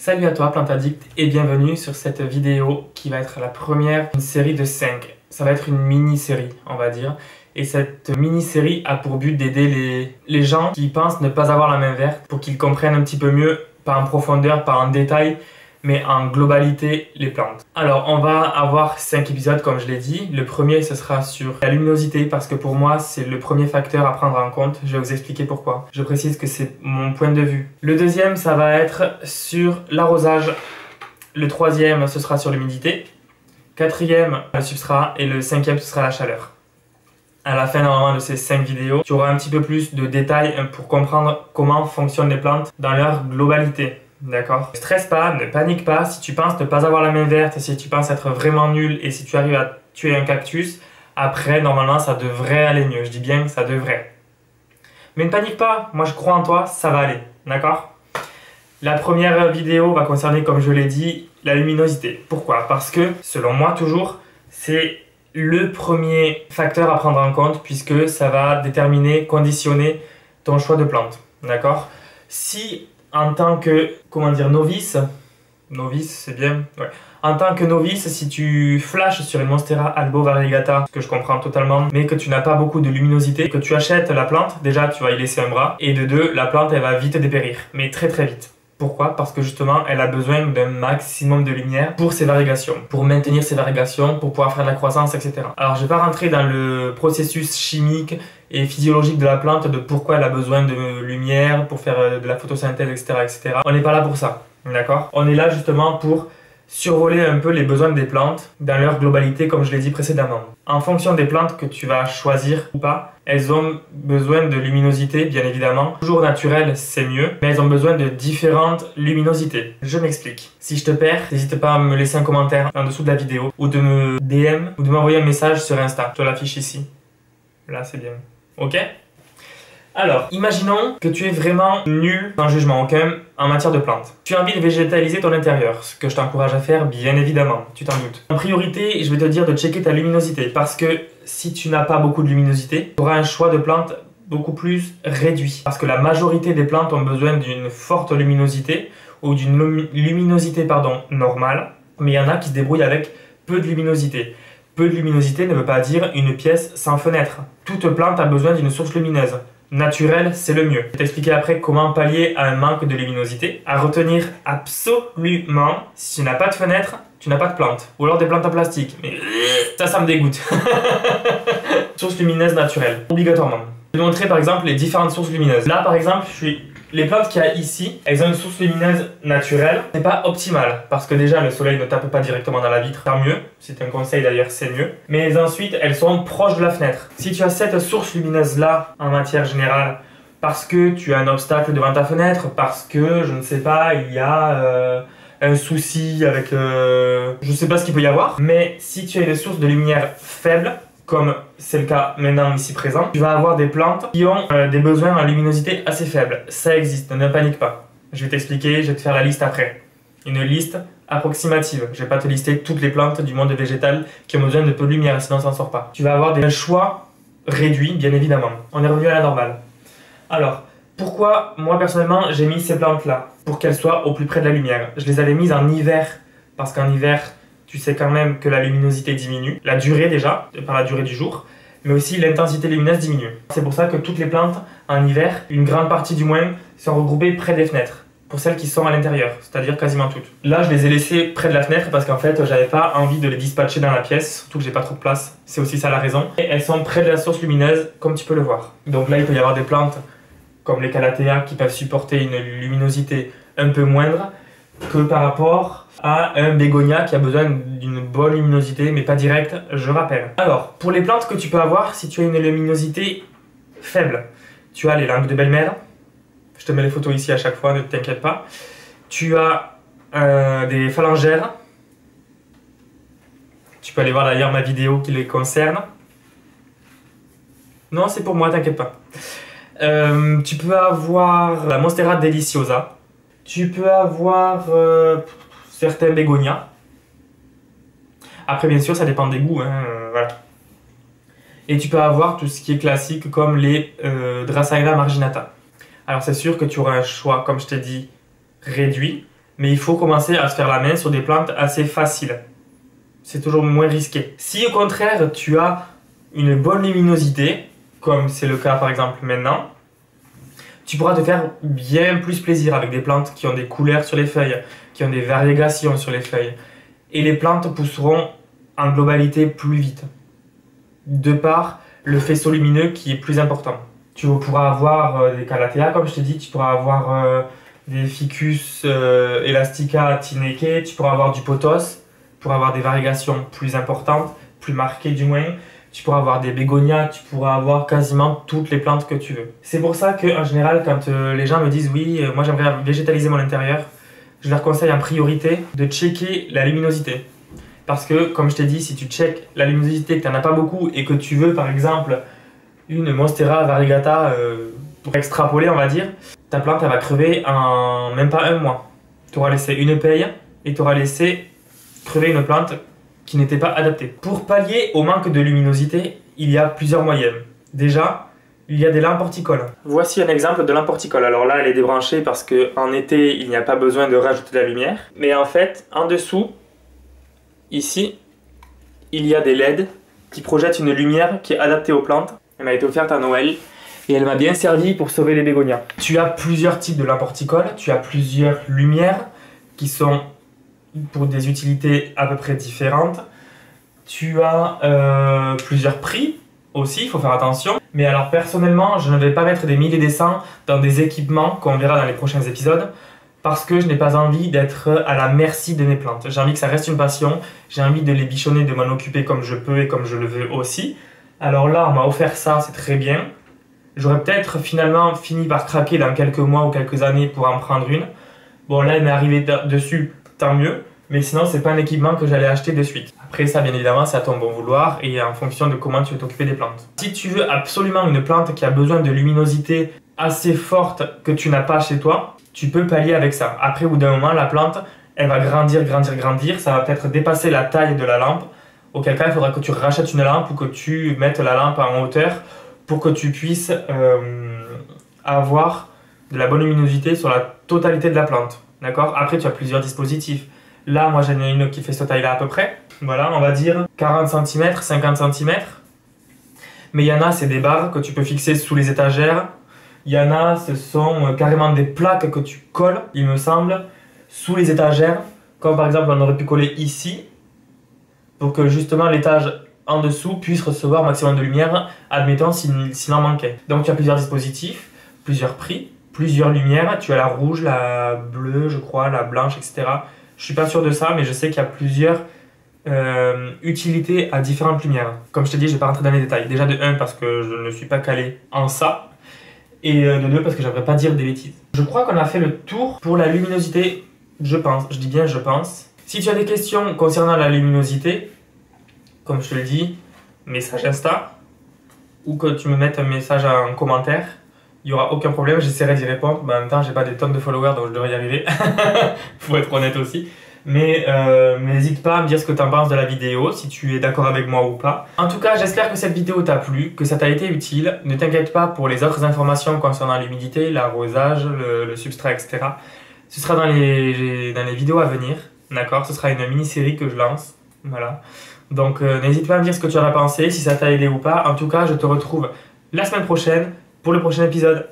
Salut à toi Plante Addict et bienvenue sur cette vidéo qui va être la première d'une série de 5. Ça va être une mini-série on va dire. Et cette mini-série a pour but d'aider les gens qui pensent ne pas avoir la main verte pour qu'ils comprennent un petit peu mieux, pas en profondeur, pas en détail, mais en globalité les plantes. Alors on va avoir 5 épisodes comme je l'ai dit. Le premier ce sera sur la luminosité parce que pour moi c'est le premier facteur à prendre en compte. Je vais vous expliquer pourquoi. Je précise que c'est mon point de vue. Le deuxième ça va être sur l'arrosage. Le troisième ce sera sur l'humidité. Quatrième le substrat et le cinquième ce sera la chaleur. À la fin normalement de ces 5 vidéos, tu auras un petit peu plus de détails pour comprendre comment fonctionnent les plantes dans leur globalité. D'accord? Ne stresse pas, ne panique pas. Si tu penses ne pas avoir la main verte, si tu penses être vraiment nul et si tu arrives à tuer un cactus, après normalement ça devrait aller mieux. Je dis bien que ça devrait. Mais ne panique pas, moi je crois en toi, ça va aller. D'accord? La première vidéo va concerner, comme je l'ai dit, la luminosité. Pourquoi? Parce que, selon moi toujours, c'est le premier facteur à prendre en compte puisque ça va déterminer, conditionner ton choix de plante. D'accord? Si en tant que, novice c'est bien, ouais. En tant que novice, si tu flashes sur une Monstera Albo Variegata, ce que je comprends totalement, mais que tu n'as pas beaucoup de luminosité, que tu achètes la plante, déjà tu vas y laisser un bras, et de deux, la plante elle va vite dépérir, mais très très vite. Pourquoi? Parce que justement, elle a besoin d'un maximum de lumière pour ses variégations, pour maintenir ses variégations, pour pouvoir faire de la croissance, etc. Alors, je ne vais pas rentrer dans le processus chimique et physiologique de la plante, de pourquoi elle a besoin de lumière pour faire de la photosynthèse, etc., etc. On n'est pas là pour ça, d'accord? On est là justement pour survoler un peu les besoins des plantes dans leur globalité, comme je l'ai dit précédemment. En fonction des plantes que tu vas choisir ou pas, elles ont besoin de luminosité, bien évidemment. Toujours naturel, c'est mieux, mais elles ont besoin de différentes luminosités. Je m'explique. Si je te perds, n'hésite pas à me laisser un commentaire en dessous de la vidéo, ou de me DM, ou de m'envoyer un message sur Insta. Je te l'affiche ici. Là, c'est bien. Ok? Alors, imaginons que tu es vraiment nul, sans jugement aucun, en matière de plantes. Tu as envie de végétaliser ton intérieur, ce que je t'encourage à faire, bien évidemment, tu t'en doutes. En priorité, je vais te dire de checker ta luminosité, parce que si tu n'as pas beaucoup de luminosité, tu auras un choix de plantes beaucoup plus réduit. Parce que la majorité des plantes ont besoin d'une forte luminosité, ou d'une luminosité, normale, mais il y en a qui se débrouillent avec peu de luminosité. Peu de luminosité ne veut pas dire une pièce sans fenêtre. Toute plante a besoin d'une source lumineuse. Naturel, c'est le mieux. Je vais t'expliquer après comment pallier à un manque de luminosité. À retenir absolument, si tu n'as pas de fenêtre, tu n'as pas de plante. Ou alors des plantes en plastique. Mais ça me dégoûte. Source lumineuse naturelle, obligatoirement. Je vais te montrer par exemple les différentes sources lumineuses. Là par exemple, les plantes qu'il y a ici, elles ont une source lumineuse naturelle. C'est pas optimal parce que déjà le soleil ne tape pas directement dans la vitre, tant mieux. C'est un conseil d'ailleurs, c'est mieux. Mais ensuite, elles sont proches de la fenêtre. Si tu as cette source lumineuse là en matière générale, parce que tu as un obstacle devant ta fenêtre, parce que je ne sais pas, il y a un souci avec, je sais pas ce qu'il peut y avoir. Mais si tu as une source de lumière faible, comme c'est le cas maintenant ici présent, tu vas avoir des plantes qui ont des besoins en luminosité assez faibles. Ça existe, ne panique pas. Je vais t'expliquer, je vais te faire la liste après. Une liste approximative. Je vais pas te lister toutes les plantes du monde végétal qui ont besoin de peu de lumière, sinon ça ne sort pas. Tu vas avoir des choix réduits, bien évidemment. On est revenu à la normale. Alors, pourquoi moi personnellement j'ai mis ces plantes-là? Pour qu'elles soient au plus près de la lumière. Je les avais mises en hiver, parce qu'en hiver, tu sais quand même que la luminosité diminue. La durée déjà, par la durée du jour, mais aussi l'intensité lumineuse diminue. C'est pour ça que toutes les plantes, en hiver, une grande partie du moins, sont regroupées près des fenêtres. Pour celles qui sont à l'intérieur, c'est-à-dire quasiment toutes. Là, je les ai laissées près de la fenêtre parce qu'en fait, j'avais pas envie de les dispatcher dans la pièce, surtout que j'ai pas trop de place. C'est aussi ça la raison. Et elles sont près de la source lumineuse, comme tu peux le voir. Donc là, il peut y avoir des plantes comme les Calathea qui peuvent supporter une luminosité un peu moindre que par rapport à un bégonia qui a besoin d'une bonne luminosité, mais pas directe, je rappelle. Alors, pour les plantes que tu peux avoir, si tu as une luminosité faible, tu as les langues de belle-mère. Je te mets les photos ici à chaque fois, ne t'inquiète pas. Tu as des phalangères. Tu peux aller voir d'ailleurs ma vidéo qui les concerne. Non, c'est pour moi, t'inquiète pas. Tu peux avoir la Monstera Deliciosa. Tu peux avoir certains bégonias. Après, bien sûr, ça dépend des goûts. Voilà. Et tu peux avoir tout ce qui est classique comme les Dracaena marginata. Alors, c'est sûr que tu auras un choix, comme je t'ai dit, réduit. Mais il faut commencer à se faire la main sur des plantes assez faciles. C'est toujours moins risqué. Si au contraire tu as une bonne luminosité, comme c'est le cas par exemple maintenant, tu pourras te faire bien plus plaisir avec des plantes qui ont des couleurs sur les feuilles, qui ont des variégations sur les feuilles. Et les plantes pousseront en globalité plus vite, de par le faisceau lumineux qui est plus important. Tu pourras avoir des calathea, comme je t'ai dit, tu pourras avoir des ficus elastica tineke, tu pourras avoir du pothos, pour avoir des variégations plus importantes, plus marquées du moins. Tu pourras avoir des bégonias, tu pourras avoir quasiment toutes les plantes que tu veux. C'est pour ça qu'en général, quand les gens me disent oui, moi j'aimerais végétaliser mon intérieur, je leur conseille en priorité de checker la luminosité. Parce que, comme je t'ai dit, si tu checkes la luminosité, que tu n'en as pas beaucoup et que tu veux par exemple une Monstera variegata pour extrapoler, on va dire, ta plante elle va crever en même pas un mois. Tu auras laissé une paille et tu auras laissé crever une plante qui n'était pas adaptée. Pour pallier au manque de luminosité, il y a plusieurs moyens. Déjà, il y a des lampes horticoles. Voici un exemple de lampe horticole. Alors là, elle est débranchée parce qu'en été, il n'y a pas besoin de rajouter de la lumière. Mais en fait, en dessous, ici, il y a des LED qui projettent une lumière qui est adaptée aux plantes. Elle m'a été offerte à Noël et elle m'a bien servi pour sauver les bégonias. Tu as plusieurs types de lampes horticoles, tu as plusieurs lumières qui sont pour des utilités à peu près différentes. Tu as plusieurs prix aussi, il faut faire attention. Mais alors personnellement, je ne vais pas mettre des 1000 et des 100 dans des équipements qu'on verra dans les prochains épisodes parce que je n'ai pas envie d'être à la merci de mes plantes. J'ai envie que ça reste une passion, j'ai envie de les bichonner, de m'en occuper comme je peux et comme je le veux aussi. Alors là, on m'a offert ça, c'est très bien. J'aurais peut-être finalement fini par craquer dans quelques mois ou quelques années pour en prendre une. Bon là, il m'est arrivé dessus, tant mieux. Mais sinon, c'est pas un équipement que j'allais acheter de suite. Après ça, bien évidemment, c'est à ton bon vouloir et en fonction de comment tu veux t'occuper des plantes. Si tu veux absolument une plante qui a besoin de luminosité assez forte que tu n'as pas chez toi, tu peux pallier avec ça. Après, au bout d'un moment, la plante, elle va grandir, grandir, grandir. Ça va peut-être dépasser la taille de la lampe. Auquel cas, il faudra que tu rachètes une lampe ou que tu mettes la lampe en hauteur pour que tu puisses avoir de la bonne luminosité sur la totalité de la plante. D'accord ? Après, tu as plusieurs dispositifs. Là, moi, j'en ai une qui fait cette taille-là à peu près. Voilà, on va dire 40 cm, 50 cm. Mais il y en a, c'est des barres que tu peux fixer sous les étagères. Il y en a, ce sont carrément des plaques que tu colles, il me semble, sous les étagères. Comme par exemple, on aurait pu coller ici, pour que justement l'étage en dessous puisse recevoir un maximum de lumière, admettons s'il en manquait. Donc tu as plusieurs dispositifs, plusieurs prix, plusieurs lumières. Tu as la rouge, la bleue, je crois, la blanche, etc. Je suis pas sûr de ça, mais je sais qu'il y a plusieurs utilités à différentes lumières. Comme je t'ai dit, je vais pas rentrer dans les détails. Déjà de 1 parce que je ne suis pas calé en ça, et de 2 parce que j'aimerais pas dire des bêtises. Je crois qu'on a fait le tour pour la luminosité, je pense. Je dis bien je pense. Si tu as des questions concernant la luminosité, comme je te le dis, message Insta, ou que tu me mettes un message en commentaire, il n'y aura aucun problème, j'essaierai d'y répondre. Mais en même temps, j'ai pas des tonnes de followers, donc je devrais y arriver. Faut être honnête aussi. Mais n'hésite pas à me dire ce que tu en penses de la vidéo, si tu es d'accord avec moi ou pas. En tout cas, j'espère que cette vidéo t'a plu, que ça t'a été utile. Ne t'inquiète pas pour les autres informations concernant l'humidité, l'arrosage, le substrat, etc. Ce sera dans les vidéos à venir, d'accord? Ce sera une mini-série que je lance, voilà. Donc n'hésite pas à me dire ce que tu en as pensé, si ça t'a aidé ou pas. En tout cas, je te retrouve la semaine prochaine pour le prochain épisode.